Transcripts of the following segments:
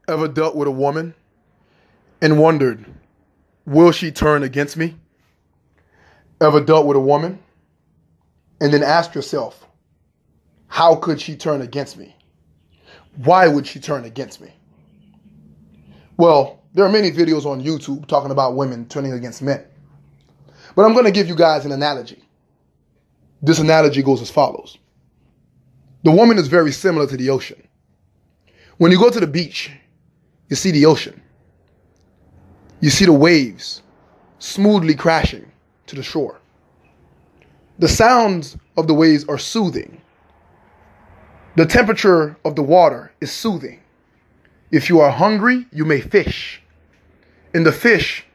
Ever dealt with a woman and wondered, will she turn against me? Ever dealt with a woman and then asked yourself, how could she turn against me? Why would she turn against me? Well, there are many videos on YouTube talking about women turning against men. But I'm going to give you guys an analogy. This analogy goes as follows. The woman is very similar to the ocean. When you go to the beach, you see the ocean. You see the waves smoothly crashing to the shore. The sounds of the waves are soothing. The temperature of the water is soothing. If you are hungry, you may fish. And the fish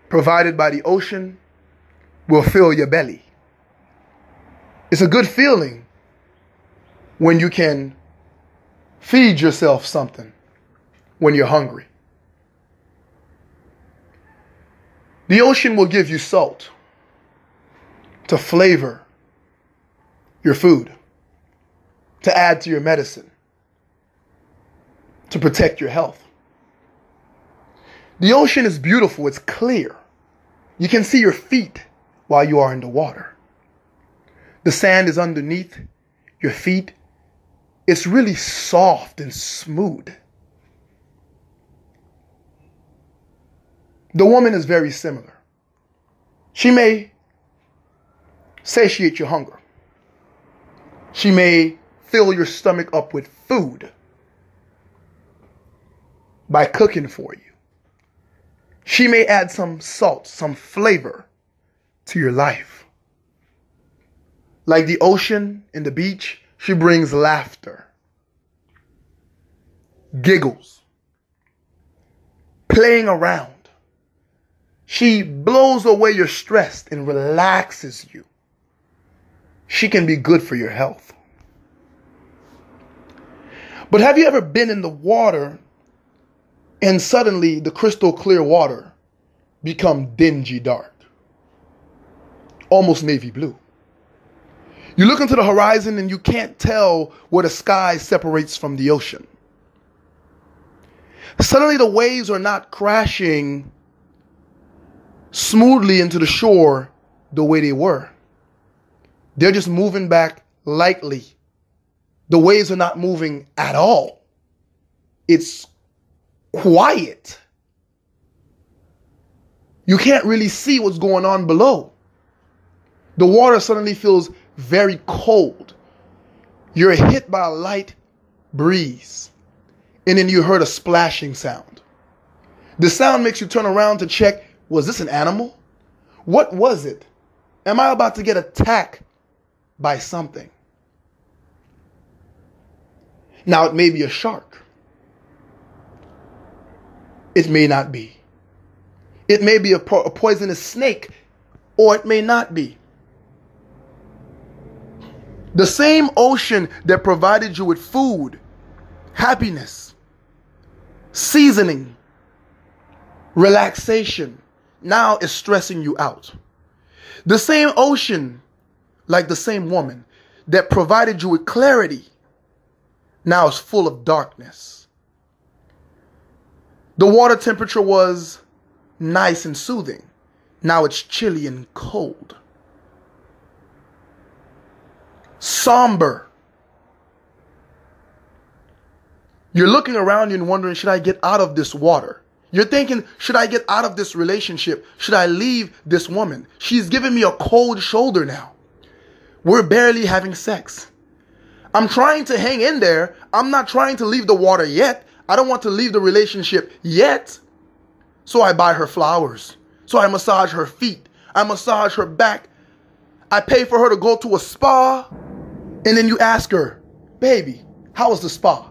provided by the ocean will fill your belly. It's a good feeling when you can feed yourself something when you're hungry. The ocean will give you salt to flavor your food, to add to your medicine, to protect your health. The ocean is beautiful. It's clear. You can see your feet while you are in the water. The sand is underneath your feet. It's really soft and smooth. The woman is very similar. She may satiate your hunger. She may fill your stomach up with food by cooking for you. She may add some salt, some flavor to your life. Like the ocean and the beach, she brings laughter, giggles, playing around. She blows away your stress and relaxes you. She can be good for your health. But have you ever been in the water and suddenly the crystal clear water become dingy dark, almost navy blue? You look into the horizon and you can't tell where the sky separates from the ocean. Suddenly the waves are not crashing smoothly into the shore the way they were. They're just moving back lightly. The waves are not moving at all. It's quiet. You can't really see what's going on below. The water suddenly feels very cold. You're hit by a light breeze, and then you heard a splashing sound. The sound makes you turn around to check, was this an animal? What was it? Am I about to get attacked by something? Now, it may be a shark. It may not be. It may be a poisonous snake, or it may not be. The same ocean that provided you with food, happiness, seasoning, relaxation, now is stressing you out. The same ocean, like the same woman, that provided you with clarity, now is full of darkness. The water temperature was nice and soothing. Now it's chilly and cold. Somber. You're looking around you and wondering, should I get out of this water? You're thinking, should I get out of this relationship? Should I leave this woman? She's giving me a cold shoulder now. We're barely having sex. I'm trying to hang in there. I'm not trying to leave the water yet. I don't want to leave the relationship yet. So I buy her flowers. So I massage her feet. I massage her back. I pay for her to go to a spa. And then you ask her, baby, how was the spa?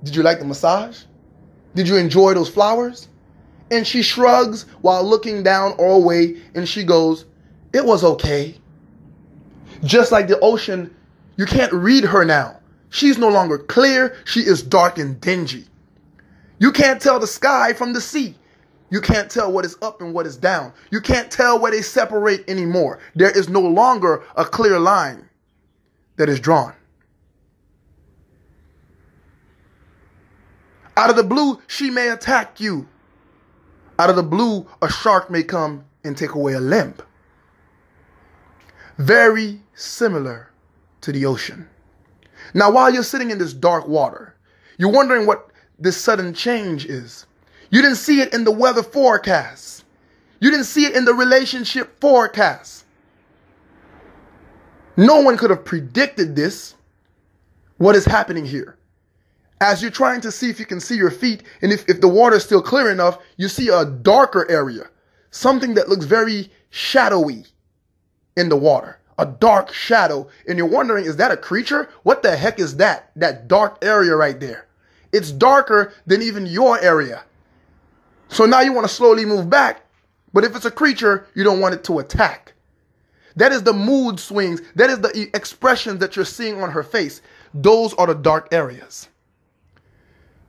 Did you like the massage? Did you enjoy those flowers? And she shrugs while looking down or away, and she goes, it was okay. Just like the ocean, you can't read her now. She's no longer clear. She is dark and dingy. You can't tell the sky from the sea. You can't tell what is up and what is down. You can't tell where they separate anymore. There is no longer a clear line that is drawn. Out of the blue, she may attack you. Out of the blue, a shark may come and take away a limb. Very similar to the ocean. Now, while you're sitting in this dark water, you're wondering what this sudden change is. You didn't see it in the weather forecast. You didn't see it in the relationship forecast. No one could have predicted this. What is happening here? As you're trying to see if you can see your feet, and if the water is still clear enough, you see a darker area. Something that looks very shadowy in the water. A dark shadow. And you're wondering, is that a creature? What the heck is that? That dark area right there. It's darker than even your area. So now you want to slowly move back. But if it's a creature, you don't want it to attack. That is the mood swings. That is the expressions that you're seeing on her face. Those are the dark areas.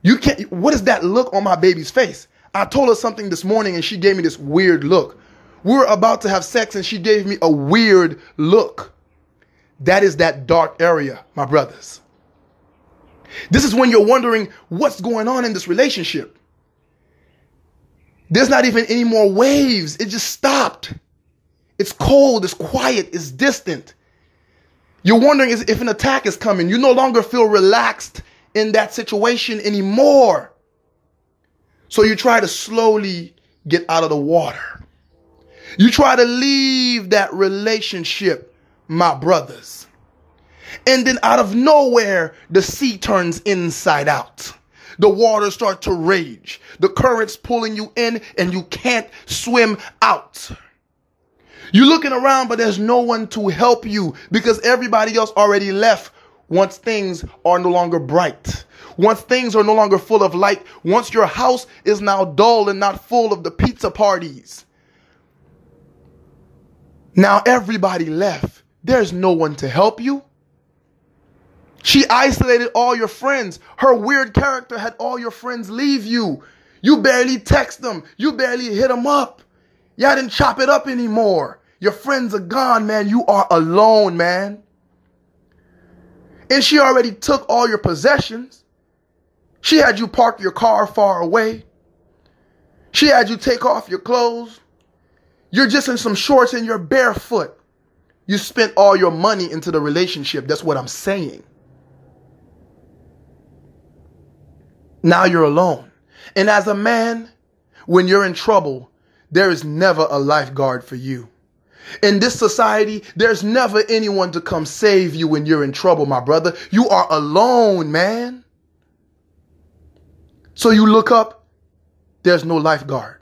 You can't, what is that look on my baby's face? I told her something this morning and she gave me this weird look. We were about to have sex and she gave me a weird look. That is that dark area, my brothers. This is when you're wondering what's going on in this relationship. There's not even any more waves. It just stopped. It's cold, it's quiet, it's distant. You're wondering if an attack is coming. You no longer feel relaxed in that situation anymore. So you try to slowly get out of the water. You try to leave that relationship, my brothers. And then out of nowhere, the sea turns inside out. The water starts to rage. The current's pulling you in and you can't swim out. You're looking around, but there's no one to help you because everybody else already left once things are no longer bright. Once things are no longer full of light. Once your house is now dull and not full of the pizza parties. Now everybody left. There's no one to help you. She isolated all your friends. Her weird character had all your friends leave you. You barely text them. You barely hit them up. Y'all didn't chop it up anymore. Your friends are gone, man. You are alone, man. And she already took all your possessions. She had you park your car far away. She had you take off your clothes. You're just in some shorts and you're barefoot. You spent all your money into the relationship. That's what I'm saying. Now you're alone. And as a man, when you're in trouble, there is never a lifeguard for you. In this society, there's never anyone to come save you when you're in trouble, my brother. You are alone, man. So you look up, there's no lifeguard.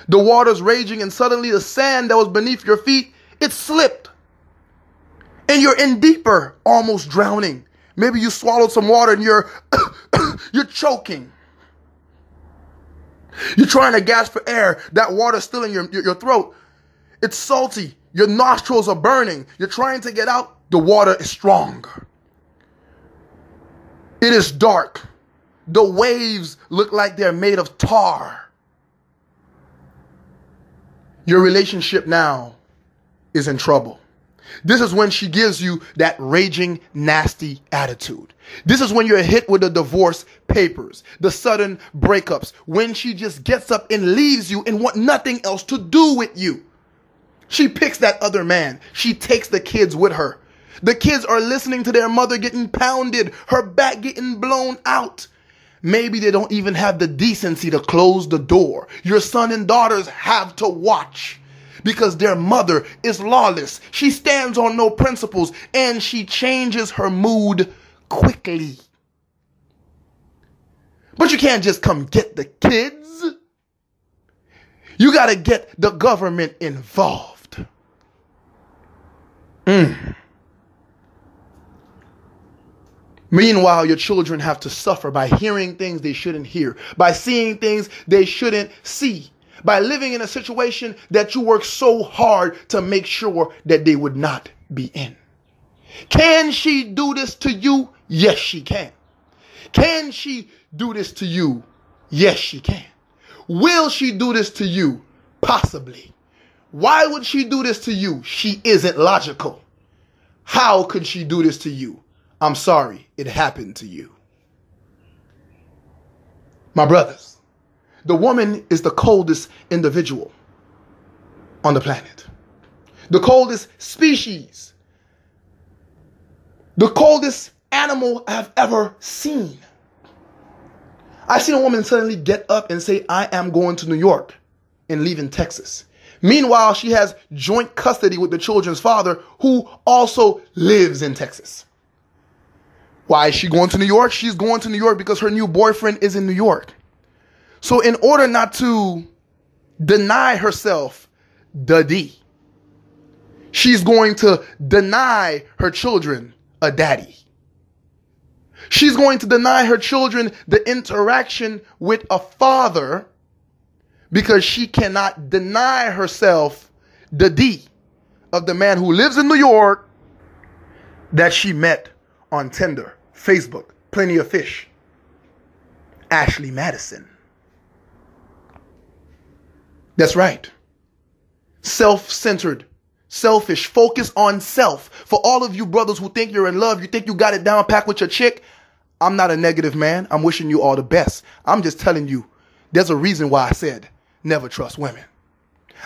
The water's raging and suddenly the sand that was beneath your feet, it slipped. And you're in deeper, almost drowning. Maybe you swallowed some water and you're choking. You're trying to gasp for air. That water's still in your throat. It's salty. Your nostrils are burning. You're trying to get out. The water is strong. It is dark. The waves look like they're made of tar. Your relationship now is in trouble. This is when she gives you that raging, nasty attitude. This is when you're hit with the divorce papers, the sudden breakups, when she just gets up and leaves you and want nothing else to do with you. She picks that other man. She takes the kids with her. The kids are listening to their mother getting pounded, her back getting blown out. Maybe they don't even have the decency to close the door. Your son and daughters have to watch because their mother is lawless. She stands on no principles and she changes her mood quickly. But you can't just come get the kids. You got to get the government involved. Meanwhile, your children have to suffer by hearing things they shouldn't hear, by seeing things they shouldn't see, by living in a situation that you work so hard to make sure that they would not be in. Can she do this to you? Yes, she can. Can she do this to you? Yes, she can. Will she do this to you? Possibly. Why would she do this to you? She isn't logical. How could she do this to you? I'm sorry, it happened to you. My brothers, the woman is the coldest individual on the planet. The coldest species. The coldest animal I've ever seen. I've seen a woman suddenly get up and say, I am going to New York and leaving Texas. Meanwhile, she has joint custody with the children's father, who also lives in Texas. Why is she going to New York? She's going to New York because her new boyfriend is in New York. So in order not to deny herself the D, she's going to deny her children a daddy. She's going to deny her children the interaction with a father because she cannot deny herself the D of the man who lives in New York that she met on Tinder, Facebook, Plenty of Fish, Ashley Madison. That's right. Self-centered, selfish, focus on self. For all of you brothers who think you're in love, you think you got it down packed with your chick, I'm not a negative man. I'm wishing you all the best. I'm just telling you, there's a reason why I said never trust women.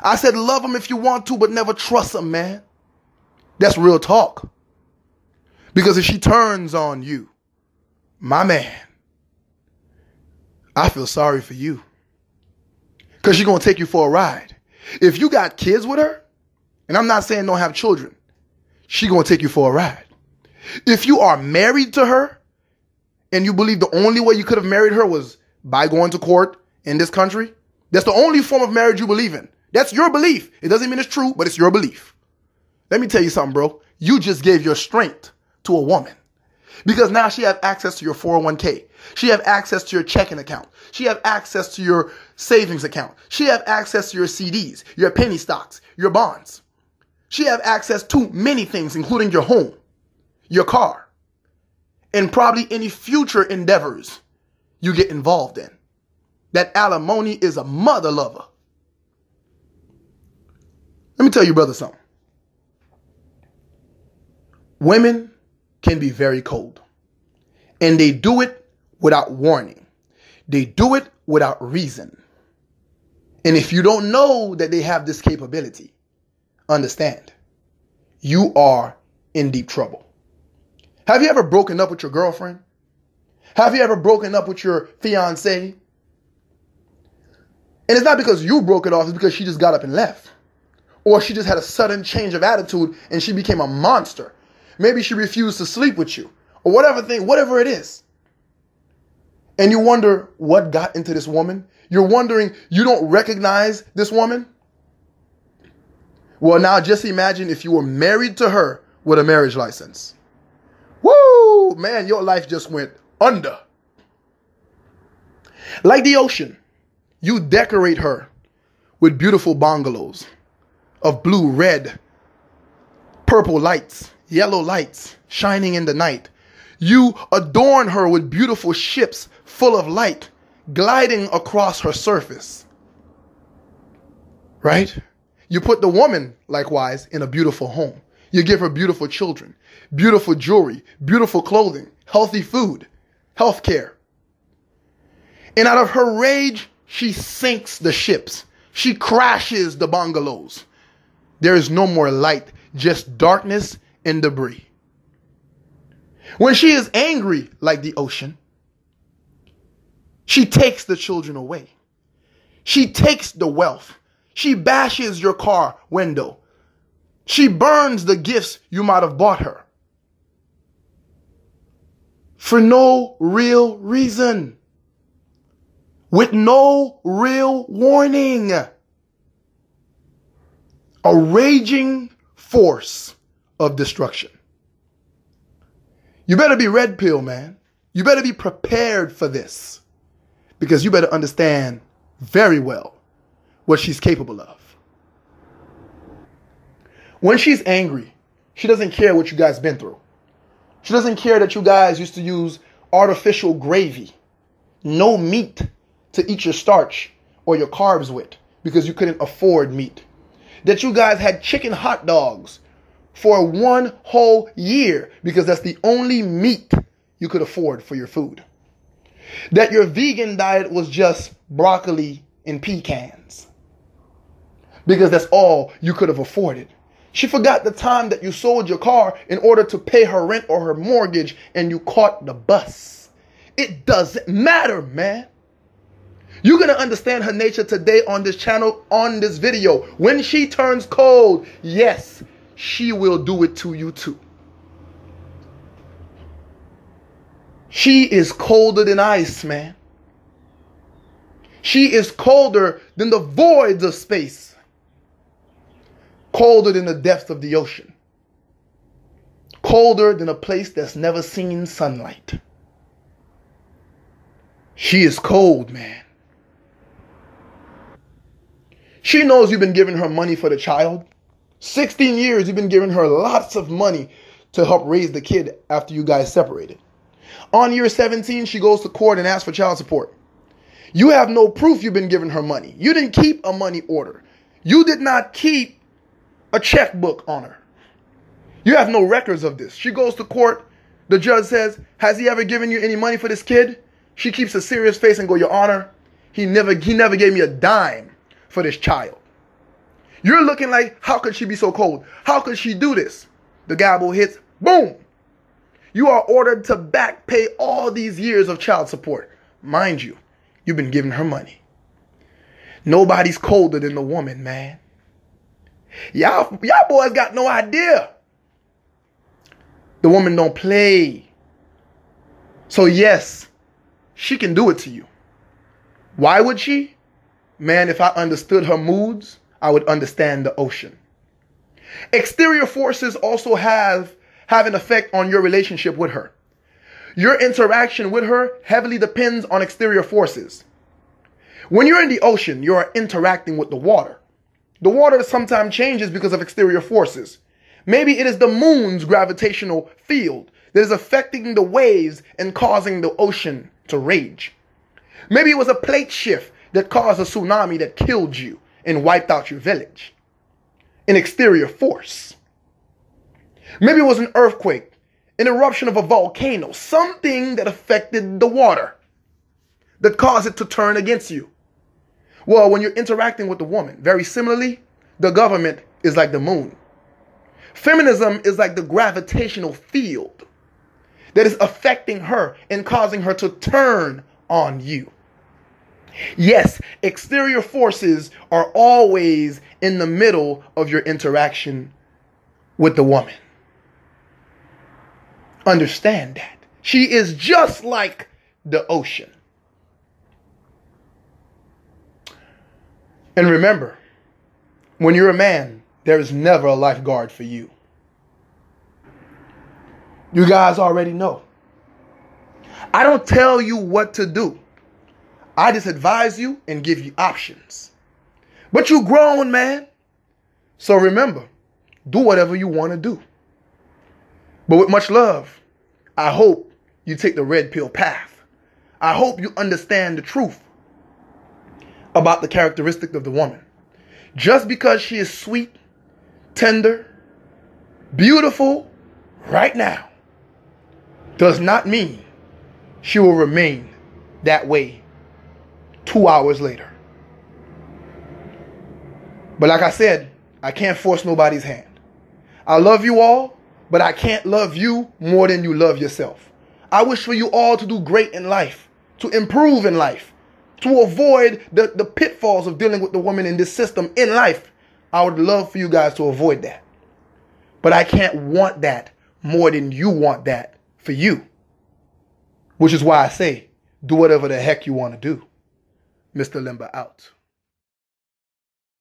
I said love them if you want to, but never trust them, man. That's real talk. Because if she turns on you, my man, I feel sorry for you. Because she's going to take you for a ride. If you got kids with her, and I'm not saying don't have children, she's going to take you for a ride. If you are married to her, and you believe the only way you could have married her was by going to court in this country, that's the only form of marriage you believe in. That's your belief. It doesn't mean it's true, but it's your belief. Let me tell you something, bro. You just gave your strength to a woman. Because now she has access to your 401k. She has access to your checking account. She has access to your savings account. She has access to your CDs, your penny stocks, your bonds. She has access to many things, including your home, your car, and probably any future endeavors you get involved in. That alimony is a mother lover. Let me tell you, brother, something. Women can be very cold. And they do it without warning. They do it without reason. And if you don't know that they have this capability, understand, you are in deep trouble. Have you ever broken up with your girlfriend? Have you ever broken up with your fiancee? And it's not because you broke it off, it's because she just got up and left. Or she just had a sudden change of attitude and she became a monster. Maybe she refused to sleep with you. Or whatever it is. And you wonder what got into this woman. You're wondering, you don't recognize this woman? Well, now just imagine if you were married to her with a marriage license. Woo! Man, your life just went under. Like the ocean, you decorate her with beautiful bungalows of blue, red, purple lights, yellow lights shining in the night. You adorn her with beautiful ships full of light gliding across her surface. Right? You put the woman, likewise, in a beautiful home. You give her beautiful children, beautiful jewelry, beautiful clothing, healthy food, health care. And out of her rage, she sinks the ships. She crashes the bungalows. There is no more light, just darkness and debris. When she is angry like the ocean, she takes the children away. She takes the wealth. She bashes your car window. She burns the gifts you might have bought her. For no real reason. With no real warning. A raging force of destruction. You better be red pill, man. You better be prepared for this. Because you better understand very well what she's capable of. When she's angry, she doesn't care what you guys been through. She doesn't care that you guys used to use artificial gravy, no meat to eat your starch or your carbs with because you couldn't afford meat. That you guys had chicken hot dogs for 1 whole year because that's the only meat you could afford for your food. That your vegan diet was just broccoli and pecans. Because that's all you could have afforded. She forgot the time that you sold your car in order to pay her rent or her mortgage and you caught the bus. It doesn't matter, man. You're going to understand her nature today on this channel, on this video. When she turns cold, yes, she will do it to you too. She is colder than ice, man. She is colder than the voids of space. Colder than the depths of the ocean. Colder than a place that's never seen sunlight. She is cold, man. She knows you've been giving her money for the child. 16 years you've been giving her lots of money to help raise the kid after you guys separated. On year 17, she goes to court and asks for child support. You have no proof you've been giving her money. You didn't keep a money order. You did not keep a checkbook on her. You have no records of this. She goes to court. The judge says, has he ever given you any money for this kid? She keeps a serious face and go, Your Honor, he never gave me a dime for this child. You're looking like, how could she be so cold? How could she do this? The gavel hits, boom. You are ordered to back pay all these years of child support. Mind you, you've been giving her money. Nobody's colder than the woman, man. Y'all boys got no idea. The woman don't play. So yes, she can do it to you. Why would she? Man, if I understood her moods, I would understand the ocean. Exterior forces also have an effect on your relationship with her. Your interaction with her heavily depends on exterior forces. When you're in the ocean, you are interacting with the water. The water sometimes changes because of exterior forces. Maybe it is the moon's gravitational field that is affecting the waves and causing the ocean to rage. Maybe it was a plate shift that caused a tsunami that killed you and wiped out your village. An exterior force. Maybe it was an earthquake, an eruption of a volcano, something that affected the water that caused it to turn against you. Well, when you're interacting with the woman, very similarly, the government is like the moon. Feminism is like the gravitational field that is affecting her and causing her to turn on you. Yes, exterior forces are always in the middle of your interaction with the woman. Understand that. She is just like the ocean. And remember, when you're a man, there is never a lifeguard for you. You guys already know. I don't tell you what to do. I just advise you and give you options. But you grown, man. So remember, do whatever you want to do. But with much love, I hope you take the red pill path. I hope you understand the truth about the characteristic of the woman. Just because she is sweet, tender, beautiful right now does not mean she will remain that way 2 hours later. But like I said, I can't force nobody's hand. I love you all, but I can't love you more than you love yourself. I wish for you all to do great in life, to improve in life, to avoid the pitfalls of dealing with the woman in this system in life. I would love for you guys to avoid that. But I can't want that more than you want that for you. Which is why I say, do whatever the heck you want to do. Mr. Limber out.